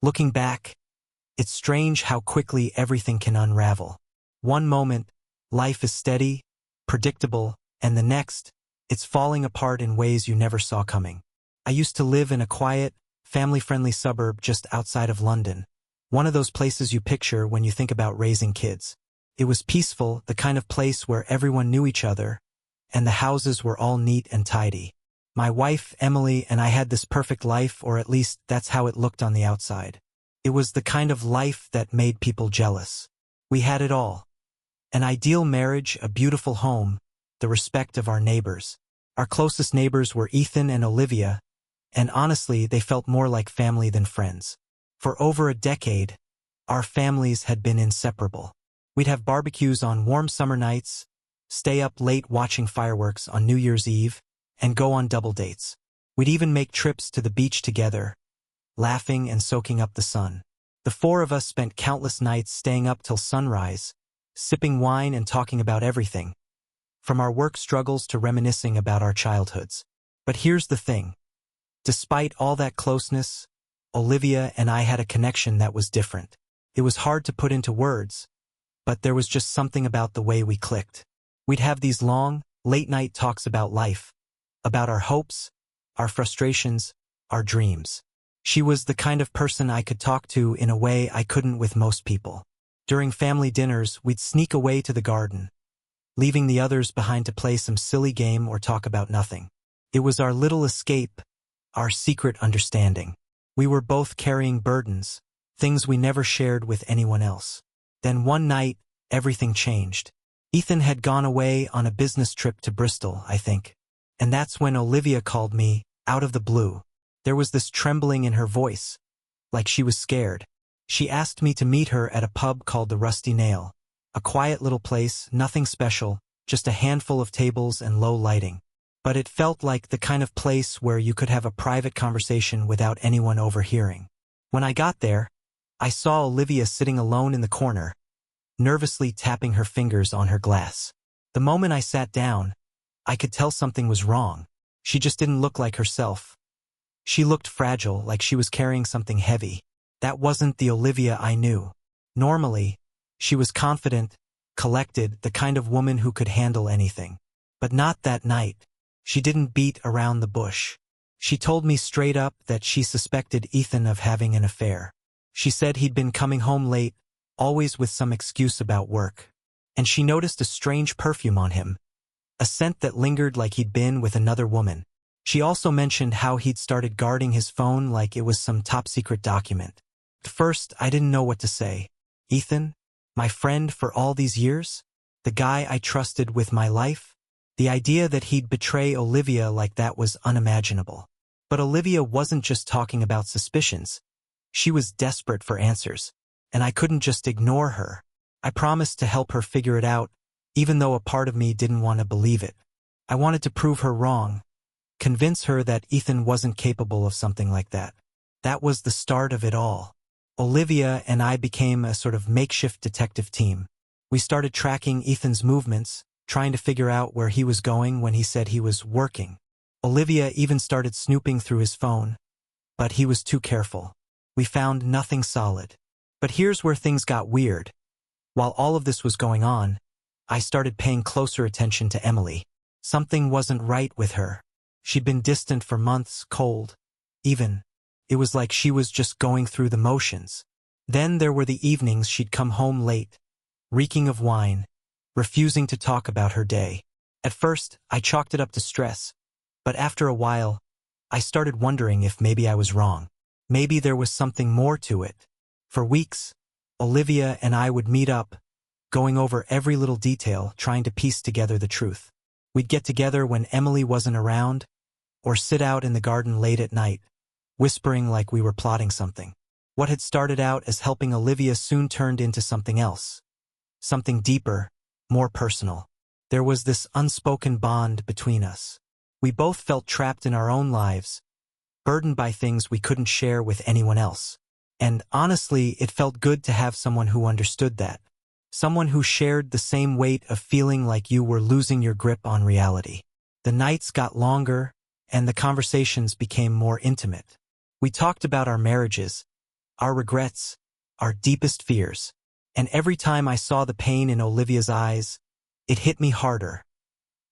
Looking back, it's strange how quickly everything can unravel. One moment, life is steady, predictable, and the next, it's falling apart in ways you never saw coming. I used to live in a quiet, family-friendly suburb just outside of London. One of those places you picture when you think about raising kids. It was peaceful, the kind of place where everyone knew each other, and the houses were all neat and tidy. My wife, Emily, and I had this perfect life, or at least that's how it looked on the outside. It was the kind of life that made people jealous. We had it all. An ideal marriage, a beautiful home, the respect of our neighbors. Our closest neighbors were Ethan and Olivia, and honestly, they felt more like family than friends. For over a decade, our families had been inseparable. We'd have barbecues on warm summer nights, stay up late watching fireworks on New Year's Eve, and go on double dates. We'd even make trips to the beach together, laughing and soaking up the sun. The four of us spent countless nights staying up till sunrise, sipping wine and talking about everything, from our work struggles to reminiscing about our childhoods. But here's the thing. Despite all that closeness, Olivia and I had a connection that was different. It was hard to put into words, but there was just something about the way we clicked. We'd have these long, late-night talks about life, about our hopes, our frustrations, our dreams. She was the kind of person I could talk to in a way I couldn't with most people. During family dinners, we'd sneak away to the garden, leaving the others behind to play some silly game or talk about nothing. It was our little escape, our secret understanding. We were both carrying burdens, things we never shared with anyone else. Then one night, everything changed. Ethan had gone away on a business trip to Bristol, I think. And that's when Olivia called me, out of the blue. There was this trembling in her voice, like she was scared. She asked me to meet her at a pub called the Rusty Nail. A quiet little place, nothing special, just a handful of tables and low lighting. But it felt like the kind of place where you could have a private conversation without anyone overhearing. When I got there, I saw Olivia sitting alone in the corner, nervously tapping her fingers on her glass. The moment I sat down, I could tell something was wrong. She just didn't look like herself. She looked fragile, like she was carrying something heavy. That wasn't the Olivia I knew. Normally, she was confident, collected, the kind of woman who could handle anything. But not that night. She didn't beat around the bush. She told me straight up that she suspected Ethan of having an affair. She said he'd been coming home late, always with some excuse about work. And she noticed a strange perfume on him, a scent that lingered like he'd been with another woman. She also mentioned how he'd started guarding his phone like it was some top-secret document. At first, I didn't know what to say. Ethan? My friend for all these years? The guy I trusted with my life? The idea that he'd betray Olivia like that was unimaginable. But Olivia wasn't just talking about suspicions. She was desperate for answers, and I couldn't just ignore her. I promised to help her figure it out, even though a part of me didn't want to believe it. I wanted to prove her wrong, convince her that Ethan wasn't capable of something like that. That was the start of it all. Olivia and I became a sort of makeshift detective team. We started tracking Ethan's movements, trying to figure out where he was going when he said he was working. Olivia even started snooping through his phone, but he was too careful. We found nothing solid. But here's where things got weird. While all of this was going on, I started paying closer attention to Emily. Something wasn't right with her. She'd been distant for months, cold. Even, it was like she was just going through the motions. Then there were the evenings she'd come home late, reeking of wine, refusing to talk about her day. At first, I chalked it up to stress, but after a while, I started wondering if maybe I was wrong. Maybe there was something more to it. For weeks, Olivia and I would meet up, going over every little detail, trying to piece together the truth. We'd get together when Emily wasn't around, or sit out in the garden late at night, whispering like we were plotting something. What had started out as helping Olivia soon turned into something else. Something deeper, more personal. There was this unspoken bond between us. We both felt trapped in our own lives, burdened by things we couldn't share with anyone else. And honestly, it felt good to have someone who understood that. Someone who shared the same weight of feeling like you were losing your grip on reality. The nights got longer, and the conversations became more intimate. We talked about our marriages, our regrets, our deepest fears. And every time I saw the pain in Olivia's eyes, it hit me harder.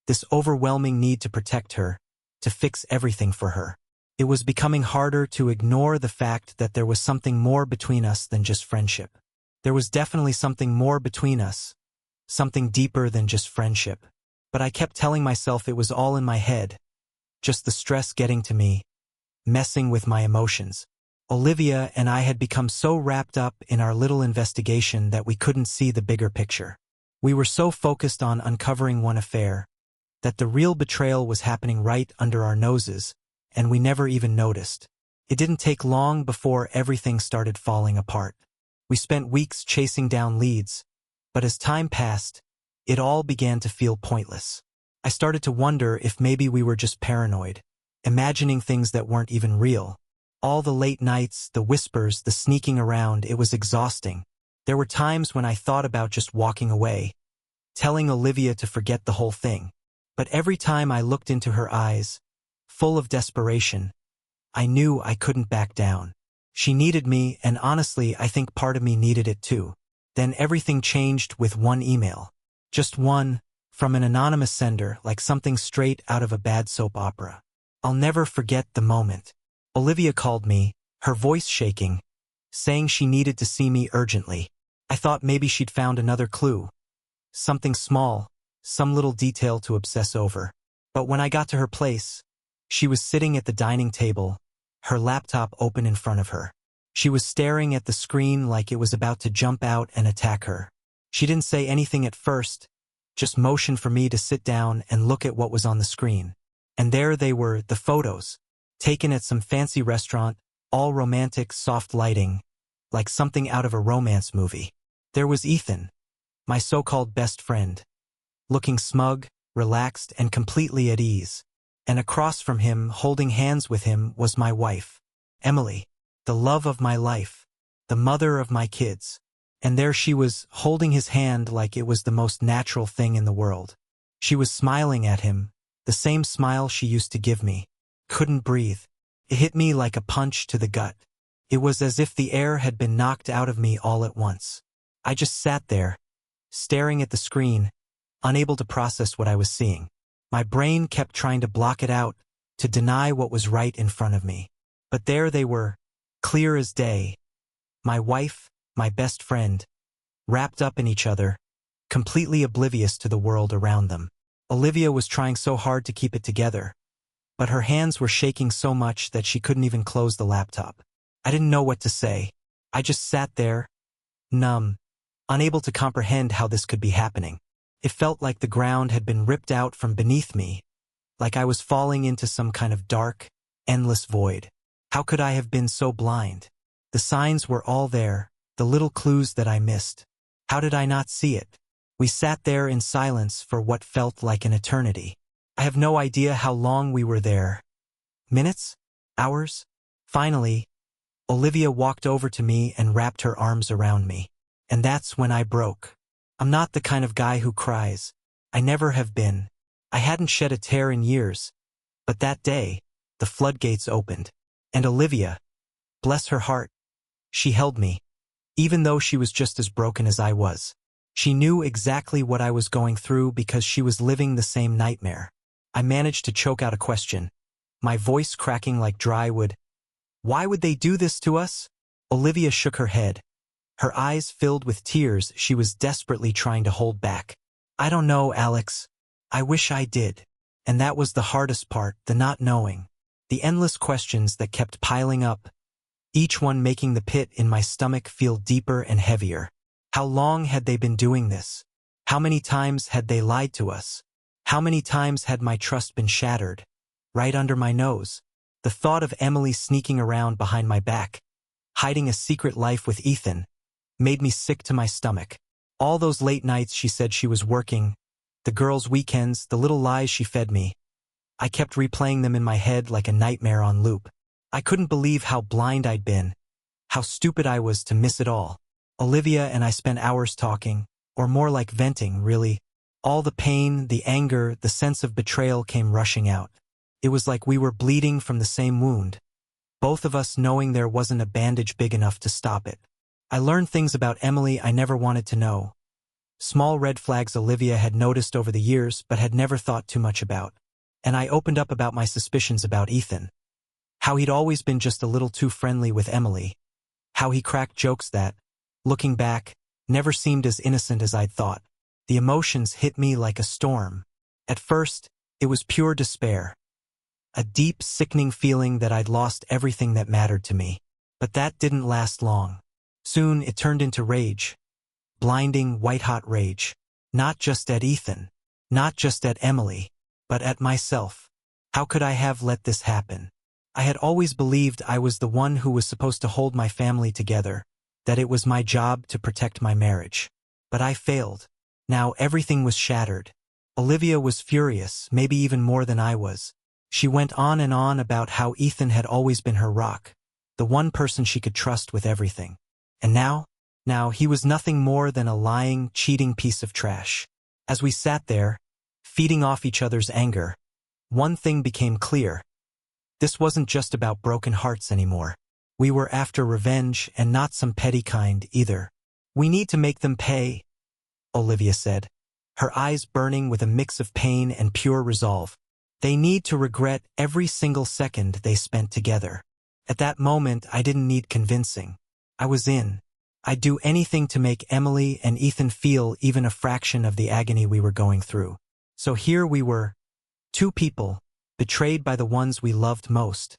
This overwhelming need to protect her, to fix everything for her. It was becoming harder to ignore the fact that there was something more between us than just friendship. There was definitely something more between us, something deeper than just friendship. But I kept telling myself it was all in my head, just the stress getting to me, messing with my emotions. Olivia and I had become so wrapped up in our little investigation that we couldn't see the bigger picture. We were so focused on uncovering one affair, that the real betrayal was happening right under our noses, and we never even noticed. It didn't take long before everything started falling apart. We spent weeks chasing down leads, but as time passed, it all began to feel pointless. I started to wonder if maybe we were just paranoid, imagining things that weren't even real. All the late nights, the whispers, the sneaking around, it was exhausting. There were times when I thought about just walking away, telling Olivia to forget the whole thing. But every time I looked into her eyes, full of desperation, I knew I couldn't back down. She needed me, and honestly, I think part of me needed it too. Then everything changed with one email. Just one, from an anonymous sender, like something straight out of a bad soap opera. I'll never forget the moment. Olivia called me, her voice shaking, saying she needed to see me urgently. I thought maybe she'd found another clue. Something small, some little detail to obsess over. But when I got to her place, she was sitting at the dining table, her laptop open in front of her. She was staring at the screen like it was about to jump out and attack her. She didn't say anything at first, just motioned for me to sit down and look at what was on the screen. And there they were, the photos, taken at some fancy restaurant, all romantic, soft lighting, like something out of a romance movie. There was Ethan, my so-called best friend, looking smug, relaxed, and completely at ease. And across from him, holding hands with him, was my wife, Emily, the love of my life, the mother of my kids. And there she was, holding his hand like it was the most natural thing in the world. She was smiling at him, the same smile she used to give me. Couldn't breathe. It hit me like a punch to the gut. It was as if the air had been knocked out of me all at once. I just sat there, staring at the screen, unable to process what I was seeing. My brain kept trying to block it out, to deny what was right in front of me. But there they were, clear as day. My wife, my best friend, wrapped up in each other, completely oblivious to the world around them. Olivia was trying so hard to keep it together, but her hands were shaking so much that she couldn't even close the laptop. I didn't know what to say. I just sat there, numb, unable to comprehend how this could be happening. It felt like the ground had been ripped out from beneath me, like I was falling into some kind of dark, endless void. How could I have been so blind? The signs were all there, the little clues that I missed. How did I not see it? We sat there in silence for what felt like an eternity. I have no idea how long we were there. Minutes? Hours? Finally, Olivia walked over to me and wrapped her arms around me. And that's when I broke. I'm not the kind of guy who cries. I never have been. I hadn't shed a tear in years. But that day, the floodgates opened. And Olivia, bless her heart, she held me, even though she was just as broken as I was. She knew exactly what I was going through because she was living the same nightmare. I managed to choke out a question, my voice cracking like dry wood. Why would they do this to us? Olivia shook her head. Her eyes filled with tears she was desperately trying to hold back. I don't know, Alex. I wish I did. And that was the hardest part, the not knowing. The endless questions that kept piling up, each one making the pit in my stomach feel deeper and heavier. How long had they been doing this? How many times had they lied to us? How many times had my trust been shattered? Right under my nose. The thought of Emily sneaking around behind my back, hiding a secret life with Ethan, made me sick to my stomach. All those late nights she said she was working, the girls' weekends, the little lies she fed me. I kept replaying them in my head like a nightmare on loop. I couldn't believe how blind I'd been, how stupid I was to miss it all. Olivia and I spent hours talking, or more like venting, really. All the pain, the anger, the sense of betrayal came rushing out. It was like we were bleeding from the same wound, both of us knowing there wasn't a bandage big enough to stop it. I learned things about Emily I never wanted to know. Small red flags Olivia had noticed over the years but had never thought too much about. And I opened up about my suspicions about Ethan. How he'd always been just a little too friendly with Emily. How he cracked jokes that, looking back, never seemed as innocent as I'd thought. The emotions hit me like a storm. At first, it was pure despair. A deep, sickening feeling that I'd lost everything that mattered to me. But that didn't last long. Soon it turned into rage. Blinding, white-hot rage. Not just at Ethan. Not just at Emily. But at myself. How could I have let this happen? I had always believed I was the one who was supposed to hold my family together, that it was my job to protect my marriage. But I failed. Now everything was shattered. Olivia was furious, maybe even more than I was. She went on and on about how Ethan had always been her rock, the one person she could trust with everything. And now he was nothing more than a lying, cheating piece of trash. As we sat there, feeding off each other's anger, one thing became clear. This wasn't just about broken hearts anymore. We were after revenge, and not some petty kind either. "We need to make them pay," Olivia said, her eyes burning with a mix of pain and pure resolve. "They need to regret every single second they spent together." At that moment, I didn't need convincing. I was in. I'd do anything to make Emily and Ethan feel even a fraction of the agony we were going through. So here we were, two people, betrayed by the ones we loved most,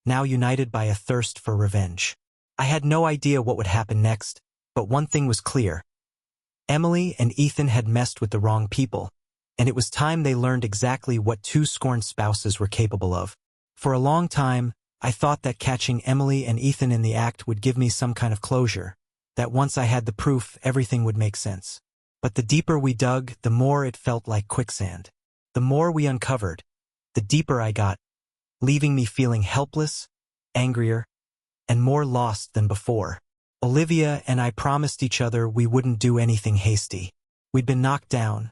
now united by a thirst for revenge. I had no idea what would happen next, but one thing was clear. Emily and Ethan had messed with the wrong people, and it was time they learned exactly what two scorned spouses were capable of. For a long time, I thought that catching Emily and Ethan in the act would give me some kind of closure, that once I had the proof, everything would make sense. But the deeper we dug, the more it felt like quicksand. The more we uncovered, the deeper I got, leaving me feeling helpless, angrier, and more lost than before. Olivia and I promised each other we wouldn't do anything hasty. We'd been knocked down,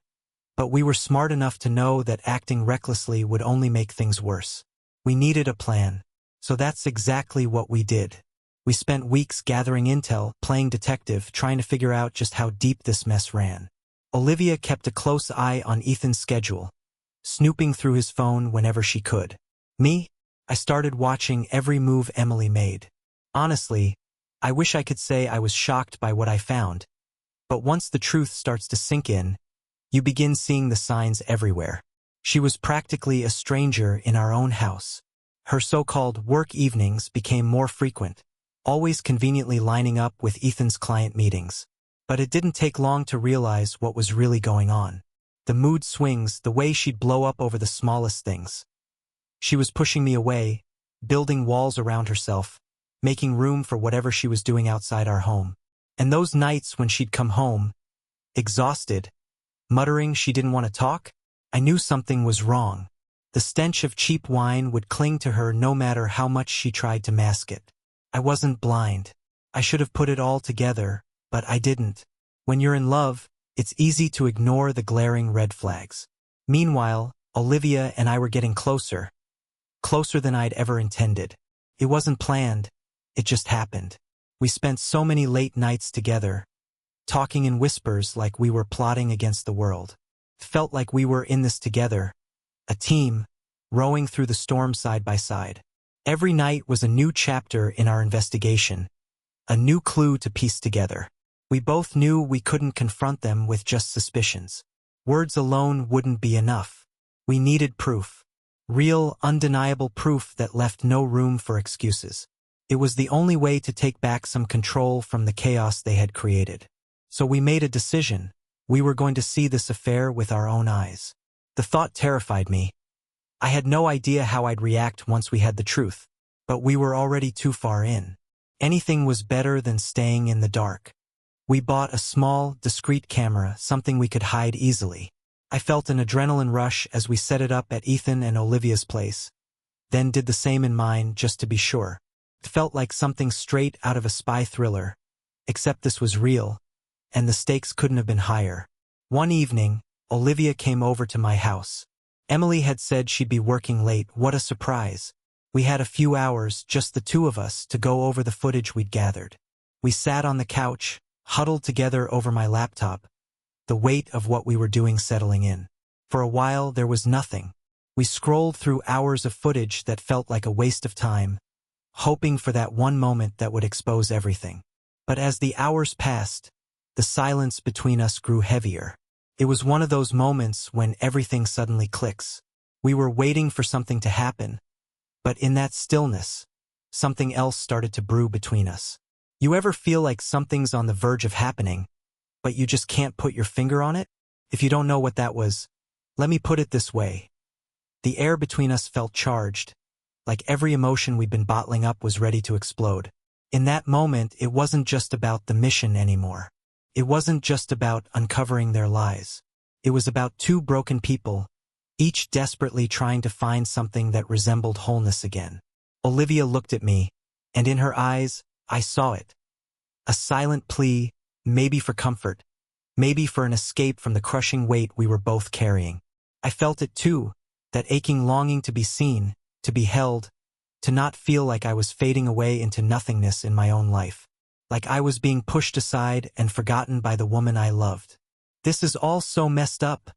but we were smart enough to know that acting recklessly would only make things worse. We needed a plan, so that's exactly what we did. We spent weeks gathering intel, playing detective, trying to figure out just how deep this mess ran. Olivia kept a close eye on Ethan's schedule, snooping through his phone whenever she could. Me? I started watching every move Emily made. Honestly, I wish I could say I was shocked by what I found. But once the truth starts to sink in, you begin seeing the signs everywhere. She was practically a stranger in our own house. Her so-called work evenings became more frequent, always conveniently lining up with Ethan's client meetings. But it didn't take long to realize what was really going on. The mood swings, the way she'd blow up over the smallest things. She was pushing me away, building walls around herself, making room for whatever she was doing outside our home. And those nights when she'd come home, exhausted, muttering she didn't want to talk, I knew something was wrong. The stench of cheap wine would cling to her no matter how much she tried to mask it. I wasn't blind. I should have put it all together, but I didn't. When you're in love, it's easy to ignore the glaring red flags. Meanwhile, Olivia and I were getting closer. Closer than I'd ever intended. It wasn't planned. It just happened. We spent so many late nights together, talking in whispers like we were plotting against the world. It felt like we were in this together, a team, rowing through the storm side by side. Every night was a new chapter in our investigation, a new clue to piece together. We both knew we couldn't confront them with just suspicions. Words alone wouldn't be enough. We needed proof. Real, undeniable proof that left no room for excuses. It was the only way to take back some control from the chaos they had created. So we made a decision. We were going to see this affair with our own eyes. The thought terrified me. I had no idea how I'd react once we had the truth, but we were already too far in. Anything was better than staying in the dark. We bought a small, discreet camera, something we could hide easily. I felt an adrenaline rush as we set it up at Ethan and Olivia's place, then did the same in mine just to be sure. It felt like something straight out of a spy thriller, except this was real, and the stakes couldn't have been higher. One evening, Olivia came over to my house. Emily had said she'd be working late. What a surprise. We had a few hours, just the two of us, to go over the footage we'd gathered. We sat on the couch, huddled together over my laptop, the weight of what we were doing settling in. For a while, there was nothing. We scrolled through hours of footage that felt like a waste of time, hoping for that one moment that would expose everything. But as the hours passed, the silence between us grew heavier. It was one of those moments when everything suddenly clicks. We were waiting for something to happen, but in that stillness, something else started to brew between us. You ever feel like something's on the verge of happening, but you just can't put your finger on it? If you don't know what that was, let me put it this way. The air between us felt charged, like every emotion we'd been bottling up was ready to explode. In that moment, it wasn't just about the mission anymore. It wasn't just about uncovering their lies. It was about two broken people, each desperately trying to find something that resembled wholeness again. Olivia looked at me, and in her eyes, I saw it. A silent plea, maybe for comfort, maybe for an escape from the crushing weight we were both carrying. I felt it too, that aching longing to be seen, to be held, to not feel like I was fading away into nothingness in my own life. Like I was being pushed aside and forgotten by the woman I loved. "This is all so messed up,"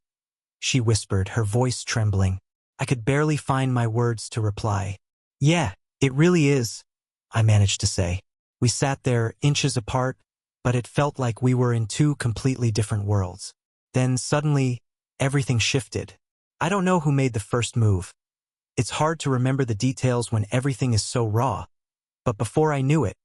she whispered, her voice trembling. I could barely find my words to reply. "Yeah, it really is," I managed to say. We sat there, inches apart, but it felt like we were in two completely different worlds. Then suddenly, everything shifted. I don't know who made the first move. It's hard to remember the details when everything is so raw, but before I knew it,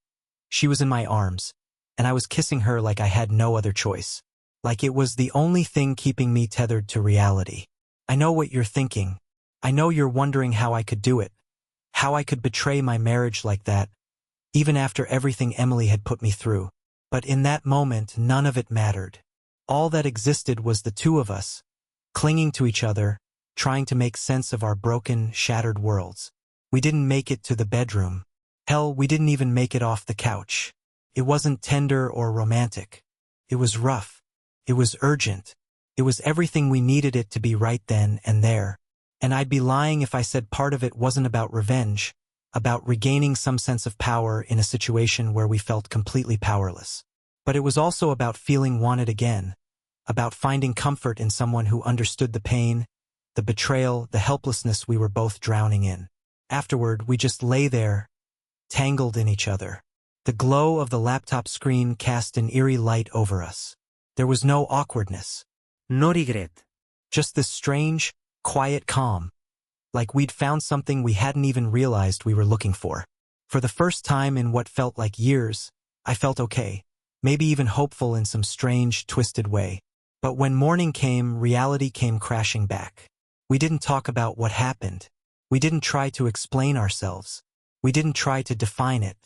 she was in my arms, and I was kissing her like I had no other choice. Like it was the only thing keeping me tethered to reality. I know what you're thinking. I know you're wondering how I could do it, how I could betray my marriage like that, even after everything Emily had put me through. But in that moment, none of it mattered. All that existed was the two of us, clinging to each other, trying to make sense of our broken, shattered worlds. We didn't make it to the bedroom. Hell, we didn't even make it off the couch. It wasn't tender or romantic. It was rough. It was urgent. It was everything we needed it to be right then and there. And I'd be lying if I said part of it wasn't about revenge, about regaining some sense of power in a situation where we felt completely powerless. But it was also about feeling wanted again, about finding comfort in someone who understood the pain, the betrayal, the helplessness we were both drowning in. Afterward, we just lay there, tangled in each other. The glow of the laptop screen cast an eerie light over us. There was no awkwardness. No regret. Just this strange, quiet calm. Like we'd found something we hadn't even realized we were looking for. For the first time in what felt like years, I felt okay, maybe even hopeful in some strange, twisted way. But when morning came, reality came crashing back. We didn't talk about what happened. We didn't try to explain ourselves. We didn't try to define it.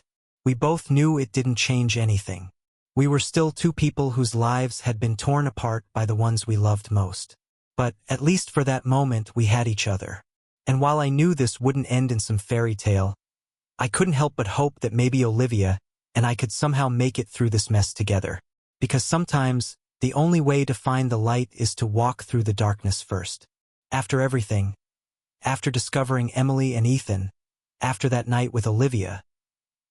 We both knew it didn't change anything. We were still two people whose lives had been torn apart by the ones we loved most. But, at least for that moment, we had each other. And while I knew this wouldn't end in some fairy tale, I couldn't help but hope that maybe Olivia and I could somehow make it through this mess together. Because sometimes, the only way to find the light is to walk through the darkness first. After everything, after discovering Emily and Ethan, after that night with Olivia,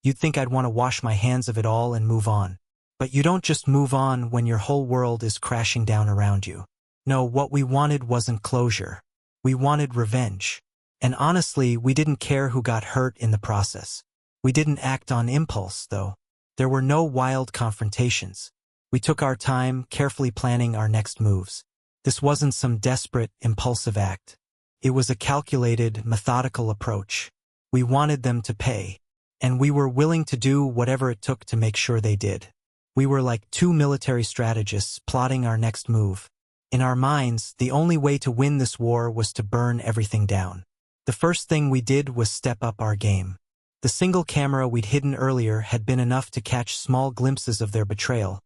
you'd think I'd want to wash my hands of it all and move on. But you don't just move on when your whole world is crashing down around you. No, what we wanted wasn't closure. We wanted revenge. And honestly, we didn't care who got hurt in the process. We didn't act on impulse, though. There were no wild confrontations. We took our time, carefully planning our next moves. This wasn't some desperate, impulsive act. It was a calculated, methodical approach. We wanted them to pay, and we were willing to do whatever it took to make sure they did. We were like two military strategists plotting our next move. In our minds, the only way to win this war was to burn everything down. The first thing we did was step up our game. The single camera we'd hidden earlier had been enough to catch small glimpses of their betrayal.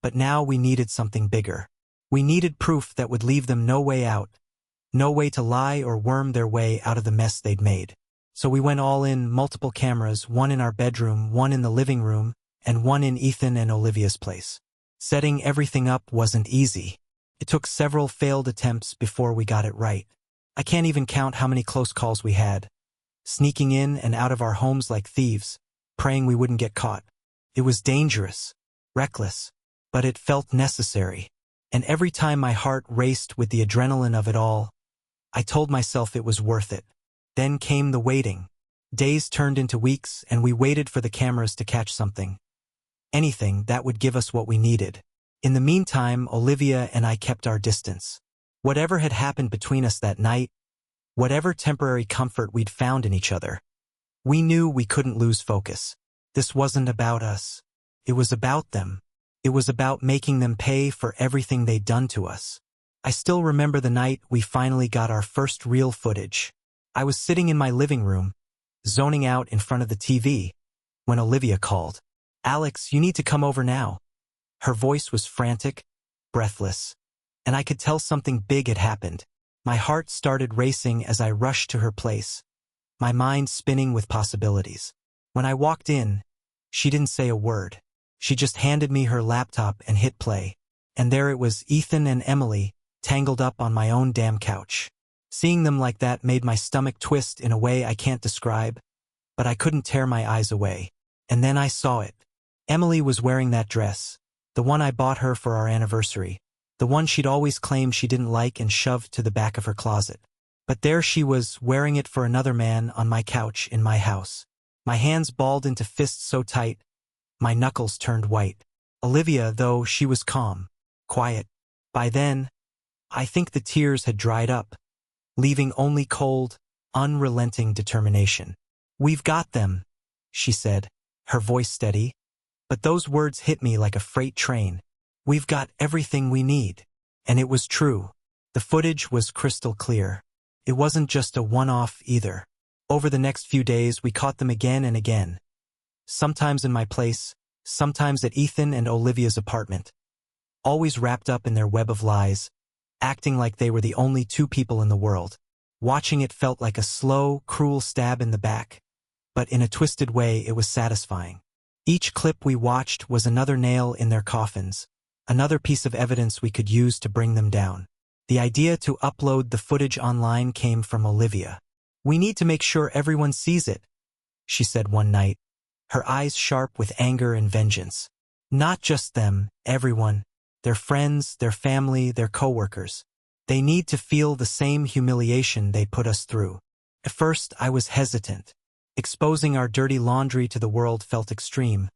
But now we needed something bigger. We needed proof that would leave them no way out, no way to lie or worm their way out of the mess they'd made. So we went all in, multiple cameras, one in our bedroom, one in the living room, and one in Ethan and Olivia's place. Setting everything up wasn't easy. It took several failed attempts before we got it right. I can't even count how many close calls we had. sneaking in and out of our homes like thieves, praying we wouldn't get caught. It was dangerous, reckless, but it felt necessary. And every time my heart raced with the adrenaline of it all, I told myself it was worth it. Then came the waiting. Days turned into weeks, and we waited for the cameras to catch something. Anything that would give us what we needed. In the meantime, Olivia and I kept our distance. Whatever had happened between us that night, whatever temporary comfort we'd found in each other, we knew we couldn't lose focus. This wasn't about us. It was about them. It was about making them pay for everything they'd done to us. I still remember the night we finally got our first real footage. I was sitting in my living room, zoning out in front of the TV, when Olivia called. "Alex, you need to come over now." Her voice was frantic, breathless, and I could tell something big had happened. My heart started racing as I rushed to her place, my mind spinning with possibilities. When I walked in, she didn't say a word. She just handed me her laptop and hit play. And there it was, Ethan and Emily, tangled up on my own damn couch. Seeing them like that made my stomach twist in a way I can't describe, but I couldn't tear my eyes away. And then I saw it. Emily was wearing that dress, the one I bought her for our anniversary, the one she'd always claimed she didn't like and shoved to the back of her closet. But there she was, wearing it for another man on my couch in my house. My hands balled into fists so tight, my knuckles turned white. Olivia, though, she was calm, quiet. By then, I think the tears had dried up, leaving only cold, unrelenting determination. "We've got them," she said, her voice steady. But those words hit me like a freight train. "We've got everything we need." And it was true. The footage was crystal clear. It wasn't just a one-off either. Over the next few days, we caught them again and again. Sometimes in my place, sometimes at Ethan and Olivia's apartment. Always wrapped up in their web of lies, acting like they were the only two people in the world. Watching it felt like a slow, cruel stab in the back, but in a twisted way it was satisfying. Each clip we watched was another nail in their coffins, another piece of evidence we could use to bring them down. The idea to upload the footage online came from Olivia. "We need to make sure everyone sees it," she said one night, her eyes sharp with anger and vengeance. "Not just them, everyone. Their friends, their family, their coworkers. They need to feel the same humiliation they put us through." At first, I was hesitant. Exposing our dirty laundry to the world felt extreme,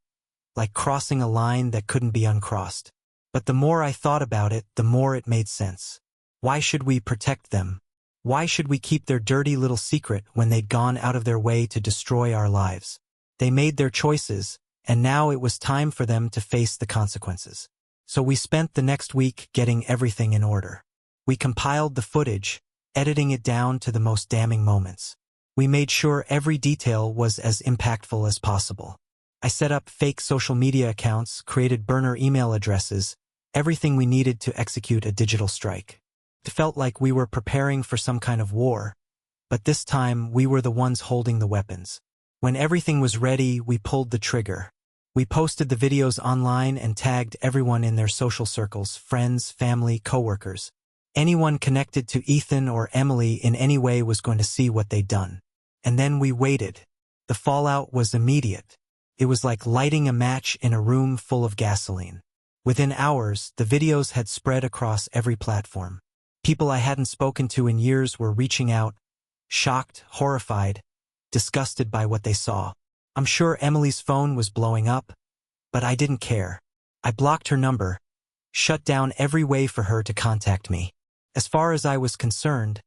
like crossing a line that couldn't be uncrossed. But the more I thought about it, the more it made sense. Why should we protect them? Why should we keep their dirty little secret when they'd gone out of their way to destroy our lives? They made their choices, and now it was time for them to face the consequences. So we spent the next week getting everything in order. We compiled the footage, editing it down to the most damning moments. We made sure every detail was as impactful as possible. I set up fake social media accounts, created burner email addresses, everything we needed to execute a digital strike. It felt like we were preparing for some kind of war, but this time we were the ones holding the weapons. When everything was ready, we pulled the trigger. We posted the videos online and tagged everyone in their social circles, friends, family, coworkers. Anyone connected to Ethan or Emily in any way was going to see what they'd done. And then we waited. The fallout was immediate. It was like lighting a match in a room full of gasoline. Within hours, the videos had spread across every platform. People I hadn't spoken to in years were reaching out, shocked, horrified, disgusted by what they saw. I'm sure Emily's phone was blowing up, but I didn't care. I blocked her number, shut down every way for her to contact me. As far as I was concerned,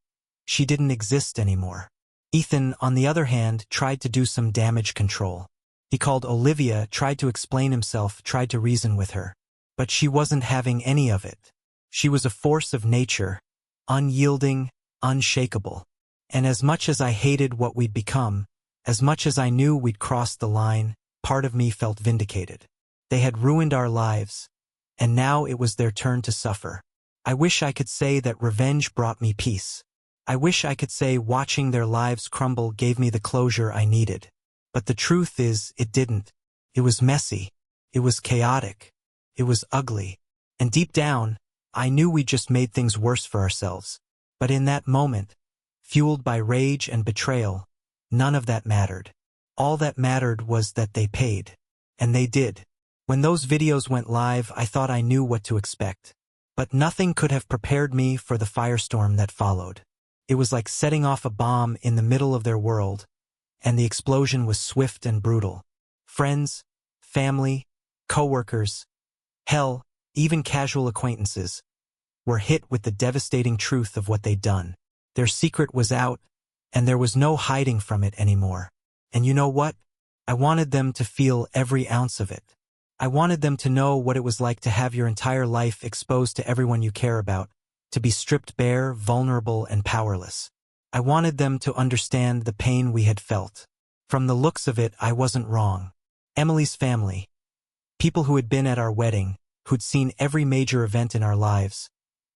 she didn't exist anymore. Ethan, on the other hand, tried to do some damage control. He called Olivia, tried to explain himself, tried to reason with her. But she wasn't having any of it. She was a force of nature, unyielding, unshakable. And as much as I hated what we'd become, as much as I knew we'd crossed the line, part of me felt vindicated. They had ruined our lives, and now it was their turn to suffer. I wish I could say that revenge brought me peace. I wish I could say watching their lives crumble gave me the closure I needed. But the truth is, it didn't. It was messy. It was chaotic. It was ugly. And deep down, I knew we just made things worse for ourselves. But in that moment, fueled by rage and betrayal, None of that mattered. All that mattered was that they paid. And they did. When those videos went live, I thought I knew what to expect. But nothing could have prepared me for the firestorm that followed. It was like setting off a bomb in the middle of their world, and the explosion was swift and brutal. Friends, family, coworkers, hell, even casual acquaintances, were hit with the devastating truth of what they'd done. Their secret was out, and there was no hiding from it anymore. And you know what? I wanted them to feel every ounce of it. I wanted them to know what it was like to have your entire life exposed to everyone you care about, to be stripped bare, vulnerable, and powerless. I wanted them to understand the pain we had felt. From the looks of it, I wasn't wrong. Emily's family, people who had been at our wedding, who'd seen every major event in our lives,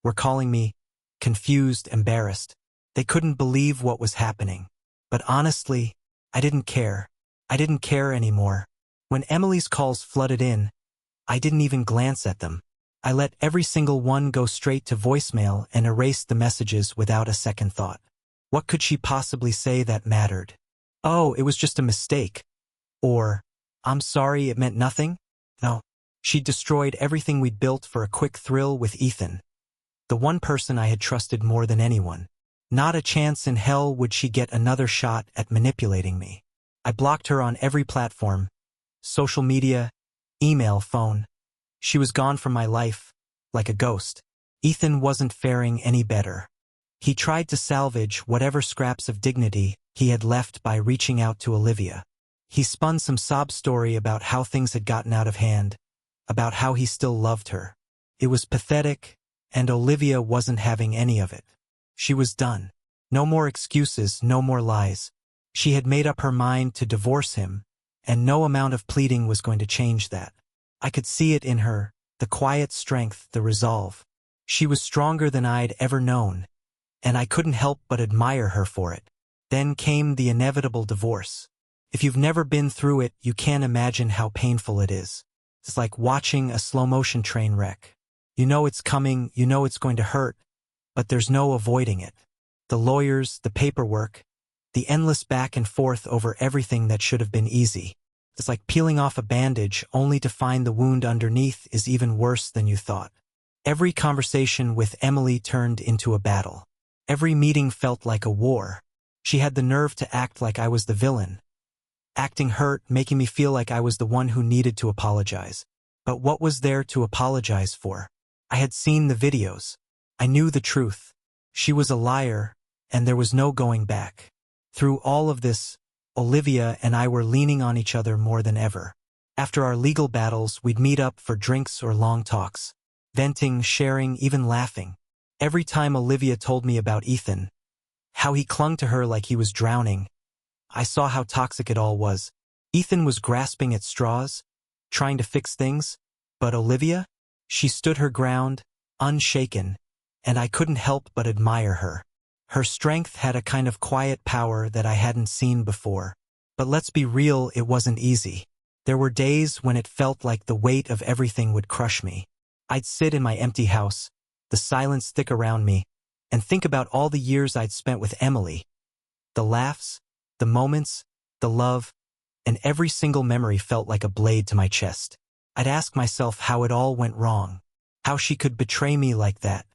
were calling me confused, embarrassed. They couldn't believe what was happening. But honestly, I didn't care. I didn't care anymore. When Emily's calls flooded in, I didn't even glance at them. I let every single one go straight to voicemail and erased the messages without a second thought. What could she possibly say that mattered? Oh, it was just a mistake. Or, I'm sorry, it meant nothing? No. She destroyed everything we'd built for a quick thrill with Ethan. The one person I had trusted more than anyone. Not a chance in hell would she get another shot at manipulating me. I blocked her on every platform, social media, email, phone. She was gone from my life, like a ghost. Ethan wasn't faring any better. He tried to salvage whatever scraps of dignity he had left by reaching out to Olivia. He spun some sob story about how things had gotten out of hand, about how he still loved her. It was pathetic, and Olivia wasn't having any of it. She was done. No more excuses, no more lies. She had made up her mind to divorce him, and no amount of pleading was going to change that. I could see it in her, the quiet strength, the resolve. She was stronger than I'd ever known, and I couldn't help but admire her for it. Then came the inevitable divorce. If you've never been through it, you can't imagine how painful it is. It's like watching a slow-motion train wreck. You know it's coming, you know it's going to hurt, but there's no avoiding it. The lawyers, the paperwork, the endless back and forth over everything that should have been easy. It's like peeling off a bandage only to find the wound underneath is even worse than you thought. Every conversation with Emily turned into a battle. Every meeting felt like a war. She had the nerve to act like I was the villain. Acting hurt, making me feel like I was the one who needed to apologize. But what was there to apologize for? I had seen the videos. I knew the truth. She was a liar, and there was no going back. Through all of this, Olivia and I were leaning on each other more than ever. After our legal battles, we'd meet up for drinks or long talks. Venting, sharing, even laughing. Every time Olivia told me about Ethan, how he clung to her like he was drowning, I saw how toxic it all was. Ethan was grasping at straws, trying to fix things, but Olivia? She stood her ground, unshaken, and I couldn't help but admire her. Her strength had a kind of quiet power that I hadn't seen before. But let's be real, it wasn't easy. There were days when it felt like the weight of everything would crush me. I'd sit in my empty house, the silence thick around me, and think about all the years I'd spent with Emily. The laughs, the moments, the love, and every single memory felt like a blade to my chest. I'd ask myself how it all went wrong, how she could betray me like that,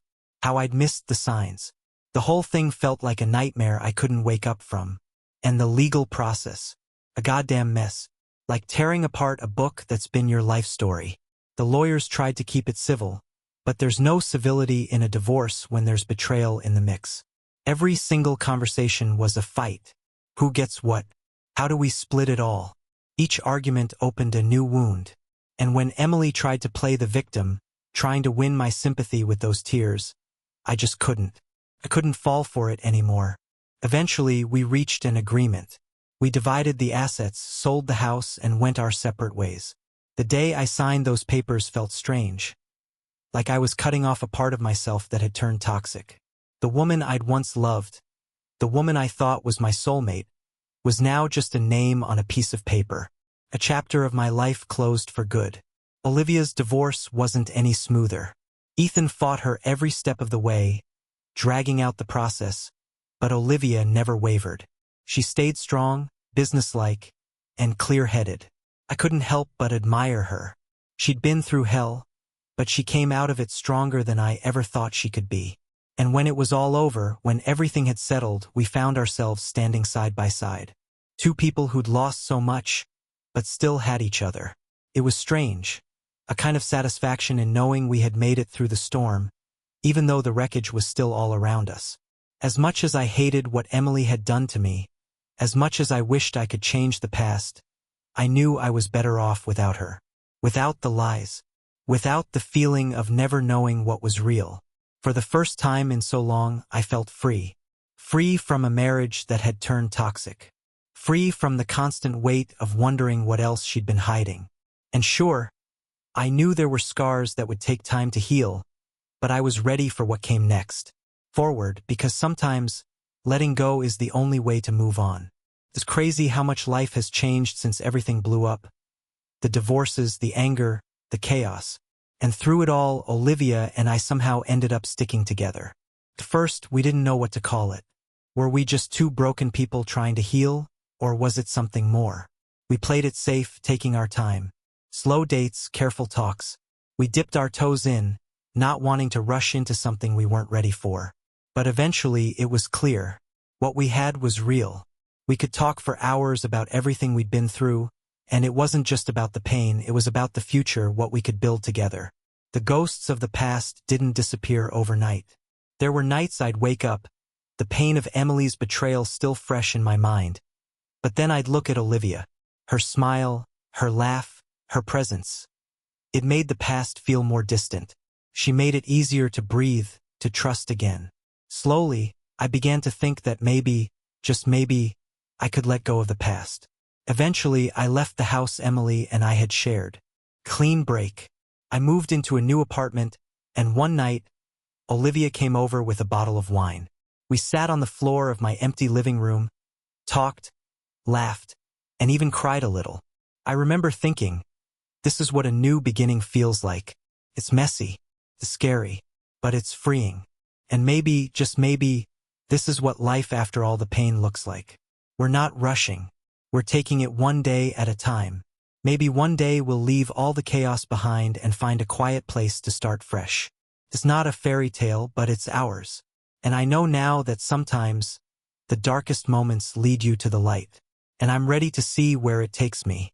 how I'd missed the signs. The whole thing felt like a nightmare I couldn't wake up from. And the legal process, a goddamn mess, like tearing apart a book that's been your life story. The lawyers tried to keep it civil, but there's no civility in a divorce when there's betrayal in the mix. Every single conversation was a fight. Who gets what? How do we split it all? Each argument opened a new wound. And when Emily tried to play the victim, trying to win my sympathy with those tears, I just couldn't. I couldn't fall for it anymore. Eventually, we reached an agreement. We divided the assets, sold the house, and went our separate ways. The day I signed those papers felt strange. Like I was cutting off a part of myself that had turned toxic. The woman I'd once loved, the woman I thought was my soulmate, was now just a name on a piece of paper. A chapter of my life closed for good. Olivia's divorce wasn't any smoother. Ethan fought her every step of the way, dragging out the process, but Olivia never wavered. She stayed strong, businesslike, and clear-headed. I couldn't help but admire her. She'd been through hell, but she came out of it stronger than I ever thought she could be. And when it was all over, when everything had settled, we found ourselves standing side by side. Two people who'd lost so much, but still had each other. It was strange, a kind of satisfaction in knowing we had made it through the storm, even though the wreckage was still all around us. As much as I hated what Emily had done to me, as much as I wished I could change the past, I knew I was better off without her. Without the lies. Without the feeling of never knowing what was real. For the first time in so long, I felt free. Free from a marriage that had turned toxic. Free from the constant weight of wondering what else she'd been hiding. And sure, I knew there were scars that would take time to heal, but I was ready for what came next. Forward, because sometimes letting go is the only way to move on. It's crazy how much life has changed since everything blew up. The divorces, the anger, the chaos. And through it all, Olivia and I somehow ended up sticking together. At first, we didn't know what to call it. Were we just two broken people trying to heal, or was it something more? We played it safe, taking our time. Slow dates, careful talks. We dipped our toes in, not wanting to rush into something we weren't ready for. But eventually, it was clear. What we had was real. We could talk for hours about everything we'd been through, and it wasn't just about the pain, it was about the future, what we could build together. The ghosts of the past didn't disappear overnight. There were nights I'd wake up, the pain of Emily's betrayal still fresh in my mind. But then I'd look at Olivia. Her smile, her laugh, her presence. It made the past feel more distant. She made it easier to breathe, to trust again. Slowly, I began to think that maybe, just maybe, I could let go of the past. Eventually, I left the house Emily and I had shared. Clean break. I moved into a new apartment, and one night, Olivia came over with a bottle of wine. We sat on the floor of my empty living room, talked, laughed, and even cried a little. I remember thinking, this is what a new beginning feels like. It's messy, it's scary, but it's freeing. And maybe, just maybe, this is what life after all the pain looks like. We're not rushing. We're taking it one day at a time. Maybe one day we'll leave all the chaos behind and find a quiet place to start fresh. It's not a fairy tale, but it's ours. And I know now that sometimes the darkest moments lead you to the light. And I'm ready to see where it takes me.